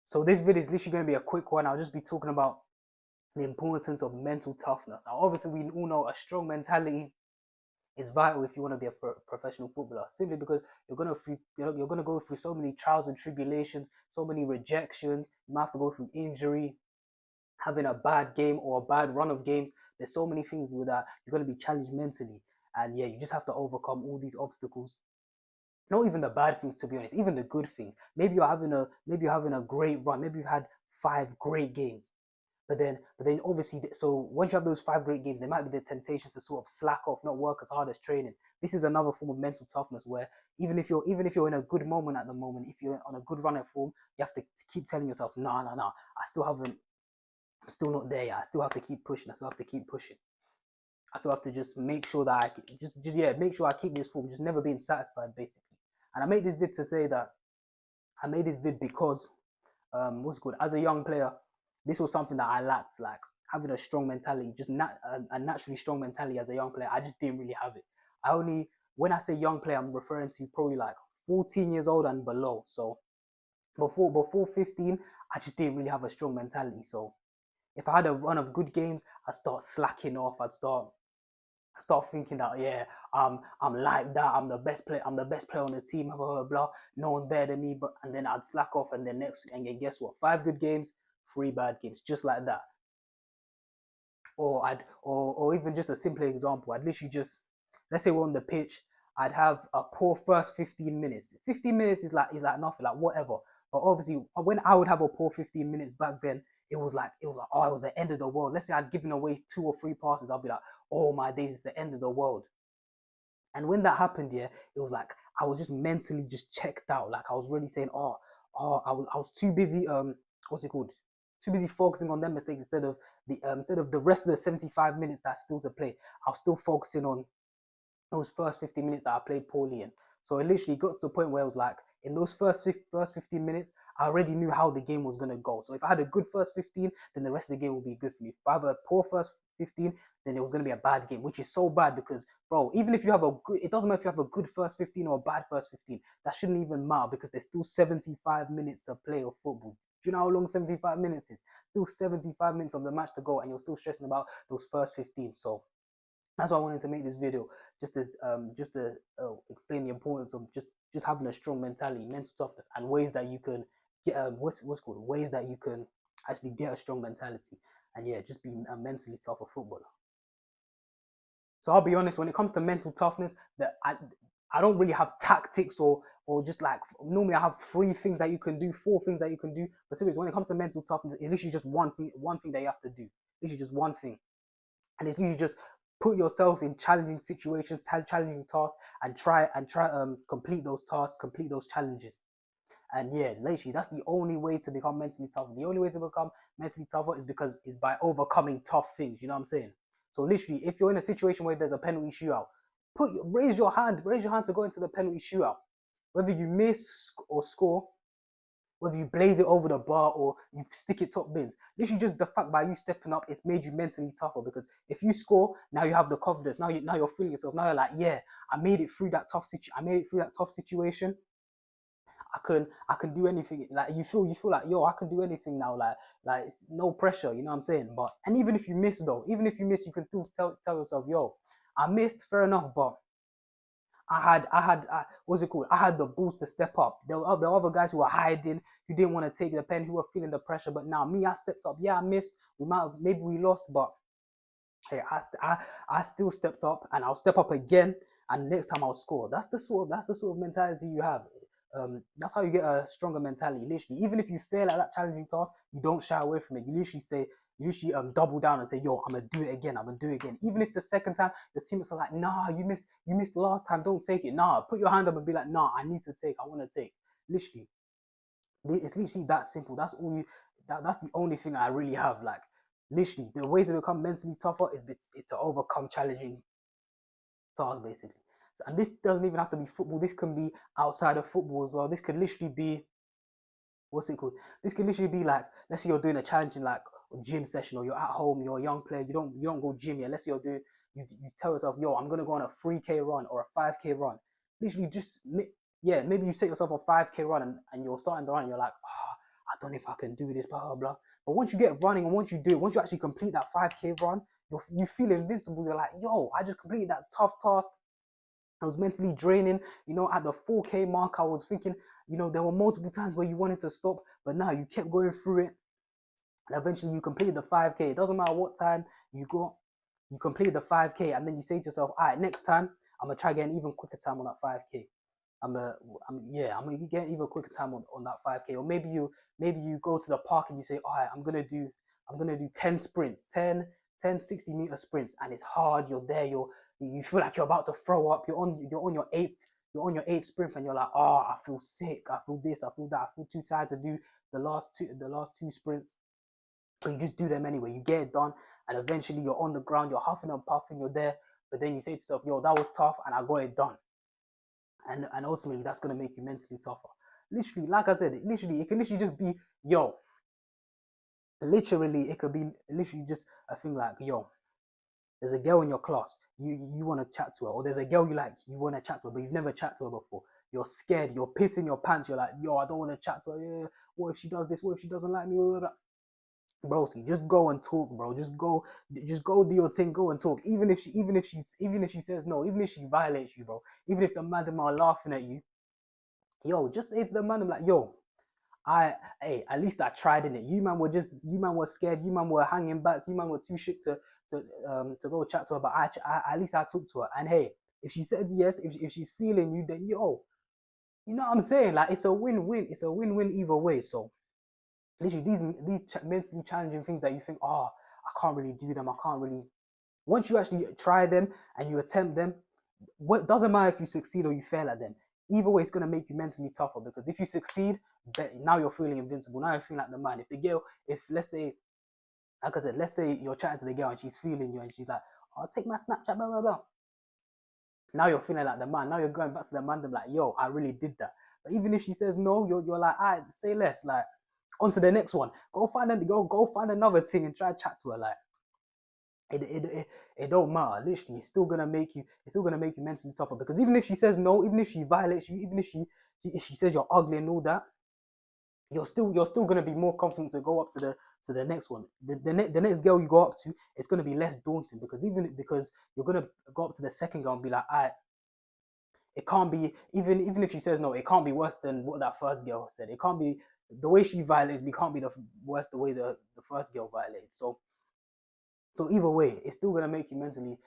So this video is literally going to be a quick one. I'll just be talking about the importance of mental toughness. Now, obviously, we all know a strong mentality is vital if you want to be a professional footballer. Simply because you're gonna go through so many trials and tribulations, so many rejections. You might have to go through injury, having a bad game or a bad run of games. There's so many things with that. You're gonna be challenged mentally, and yeah, you just have to overcome all these obstacles. Not even the bad things, to be honest, even the good things. Maybe you're having a great run. Maybe you've had 5 great games. But then obviously, so once you have those 5 great games, there might be the temptation to sort of slack off, not work as hard as training. This is another form of mental toughness where even if you're in a good moment at the moment, if you're on a good run of form, you have to keep telling yourself, no, no, no, I'm still not there yet. I still have to keep pushing. I still have to keep pushing. I still have to just make sure that make sure I keep this form, just never being satisfied, basically. And I made this vid to say that I made this vid because what's it called? As a young player, this was something that I lacked, like having a strong mentality, just a naturally strong mentality as a young player. I just didn't really have it. When I say young player, I'm referring to probably like 14 years old and below. So before 15, I just didn't really have a strong mentality. So if I had a run of good games, I'd start slacking off. I start thinking that, yeah, I'm like that. I'm the best player. I'm the best player on the team. Blah blah blah. No one's better than me. And then I'd slack off, and then guess what? 5 good games, 3 bad games, just like that. Or even just a simple example. I'd literally just, let's say we're on the pitch. I'd have a poor first 15 minutes. 15 minutes is like nothing, like whatever. But obviously, when I would have a poor 15 minutes back then, it was like, oh, it was the end of the world. Let's say I'd given away 2 or 3 passes, I'll be like, oh my days, it's the end of the world. And when that happened, yeah, it was like I was just mentally just checked out. Like I was really saying, I was too busy. What's it called? Too busy focusing on them mistakes instead of the rest of the 75 minutes that's still to play. I was still focusing on those first 15 minutes that I played poorly in. So it literally got to a point where it was like, in those first 15 minutes, I already knew how the game was going to go. So if I had a good first 15, then the rest of the game will be good for me. If I have a poor first 15, then it was going to be a bad game, which is so bad because, bro, even if you have a good, it doesn't matter if you have a good first 15 or a bad first 15. That shouldn't even matter because there's still 75 minutes to play of football. Do you know how long 75 minutes is? Still 75 minutes of the match to go, and you're still stressing about those first 15. So that's why I wanted to make this video, just to explain the importance of just having a strong mentality, mental toughness, and ways that you can get what's called ways that you can actually get a strong mentality, and yeah, just be a mentally tougher footballer. So I'll be honest, when it comes to mental toughness, that I don't really have tactics or just like, normally I have 3 things that you can do, 4 things that you can do. But seriously, when it comes to mental toughness, it's literally just one thing that you have to do. Literally just one thing. And it's literally just put yourself in challenging situations, challenging tasks, and try complete those tasks, complete those challenges. And yeah, literally, that's the only way to become mentally tough. The only way to become mentally tougher is by overcoming tough things. You know what I'm saying? So literally, if you're in a situation where there's a penalty shootout, raise your hand to go into the penalty shootout. Whether you miss or score, whether you blaze it over the bar or you stick it top bins. Literally, just the fact by you stepping up, it's made you mentally tougher. Because if you score, now you have the confidence. Now you're feeling yourself. Now you're like, yeah, I made it through that tough situation. I can do anything. Like you feel like, yo, I can do anything now. Like it's no pressure. You know what I'm saying? But and even if you miss though, you can still tell yourself, yo, I missed. Fair enough, but what's it called? I had the boost to step up. There were other guys who were hiding, who didn't want to take the pen, who were feeling the pressure. But now me, I stepped up. Yeah, I missed. Maybe we lost, but hey, I still stepped up, and I'll step up again. And next time I'll score. That's the sort of mentality you have. That's how you get a stronger mentality. Literally, even if you fail at that challenging task, you don't shy away from it. You literally double down and say, yo, I'm gonna do it again. I'm gonna do it again. Even if the second time your teammates are like, nah, you missed last time, don't take it. Nah, put your hand up and be like, nah, I need to take. I want to take. Literally, it's literally that simple. That's the only thing I really have. Like, literally, the way to become mentally tougher is to overcome challenging tasks, basically. And this doesn't even have to be football. This can be outside of football as well. This could literally be, what's it called? This could literally be like, let's say you're doing a challenging like gym session, or you're at home, you're a young player, you don't go gym yet. Let's say you tell yourself, yo, I'm gonna go on a 3K run or a 5K run. Literally, maybe you set yourself a 5K run, and you're starting the run, and you're like, oh, don't know if I can do this, blah, blah, blah. But once you get running and once you do it, once you actually complete that 5K run, you feel invincible. You're like, yo, I just completed that tough task. I was mentally draining. At the 4K mark, I was thinking, there were multiple times where you wanted to stop, but now you kept going through it. And eventually you completed the 5K. It doesn't matter what time you got, you completed the 5K, and then you say to yourself, all right, next time, I'm going to try to get an even quicker time on that 5K. I'm gonna get an even quicker time on that 5K. Or maybe you go to the park and you say, all right, I'm gonna do 10 sprints, 10 60-meter sprints, and it's hard. You're there, you feel like you're about to throw up. You're on your eighth sprint, and you're like, oh, I feel sick, I feel this, I feel that, I feel too tired to do the last two sprints. But you just do them anyway. You get it done, and eventually you're on the ground, you're huffing and puffing, you're there. But then you say to yourself, yo, that was tough, and I got it done. And ultimately, that's gonna make you mentally tougher. Literally, like I said, it can literally just be, yo. Literally, it could be literally just a thing like, yo, there's a girl in your class, you want to chat to her, or there's a girl you want to chat to her, but you've never chatted to her before. You're scared, you're pissing your pants, you're like, yo, I don't want to chat to her. Yeah, what if she does this? What if she doesn't like me? Bro, so just go and talk, bro. Just go do your thing, go and talk. Even if she says no, even if she violates you, bro, even if the madam are laughing at you, yo, just say to the madam like, yo, at least I tried in it. You man were scared. You man were hanging back. You man were too shook to go chat to her. But at least I talked to her. And hey, if she says yes, if she's feeling you, then yo, you know what I'm saying? Like, it's a win-win. It's a win-win either way. So literally, these mentally challenging things that you think, oh, I can't really do them. I can't really. Once you actually try them and you attempt them, what doesn't matter if you succeed or you fail at them. Either way, it's gonna make you mentally tougher, because if you succeed, now you're feeling invincible. Now you're feeling like the man. If let's say, like I said, let's say you're chatting to the girl and she's feeling you and she's like, I'll take my Snapchat, blah blah blah. Now you're feeling like the man. Now you're going back to the man. Like, yo, I really did that. But even if she says no, you're like, all right, say less. Like, on to the next one. Go find another thing and try to chat to her. Like, it don't matter. Literally, it's still gonna make you mentally tougher, because even if she says no, even if she violates you, even if she says you're ugly and all that, you're still gonna be more confident to go up to the next one. The next girl you go up to, it's gonna be less daunting, because you're gonna go up to the second girl and be like, alright, it can't be, even if she says no, it can't be worse than what that first girl said. It can't be the way she violates me, can't be the worse the way the first girl violated. So either way, it's still gonna make you mentally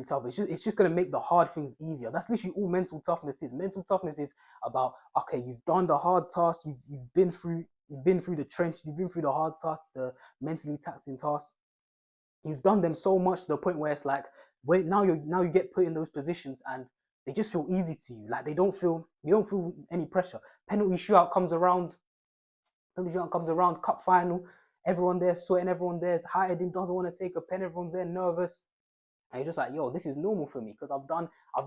tough. It's just gonna make the hard things easier. That's literally all mental toughness is. Mental toughness is about, okay, you've done the hard tasks, you've been through the trenches, you've been through the hard tasks, the mentally taxing tasks. You've done them so much to the point where it's like, wait, now you get put in those positions and they just feel easy to you. Like, you don't feel any pressure. Penalty shootout comes around, cup final. Everyone there's sweating, everyone there's hiding, doesn't want to take a pen, everyone's there nervous. And you're just like, yo, this is normal for me, because I've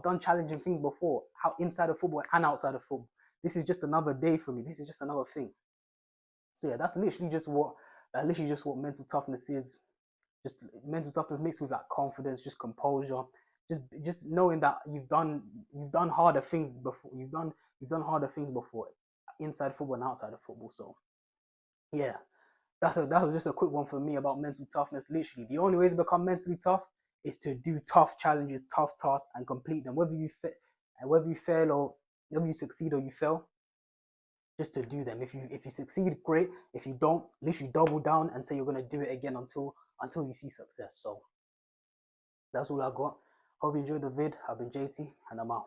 done challenging things before, how inside of football and outside of football. This is just another day for me. This is just another thing. So yeah, that's literally just what mental toughness is. Just mental toughness mixed with like confidence, just composure, just knowing that you've done harder things before. You've done harder things before, inside football and outside of football. So yeah, that was just a quick one for me about mental toughness. Literally, the only way to become mentally tough is to do tough challenges, tough tasks, and complete them. Whether you fail or whether you succeed or you fail, just to do them. If you succeed, great. If you don't, literally double down and say you're gonna do it again until you see success. So that's all I got. Hope you enjoyed the vid. I've been JT, and I'm out.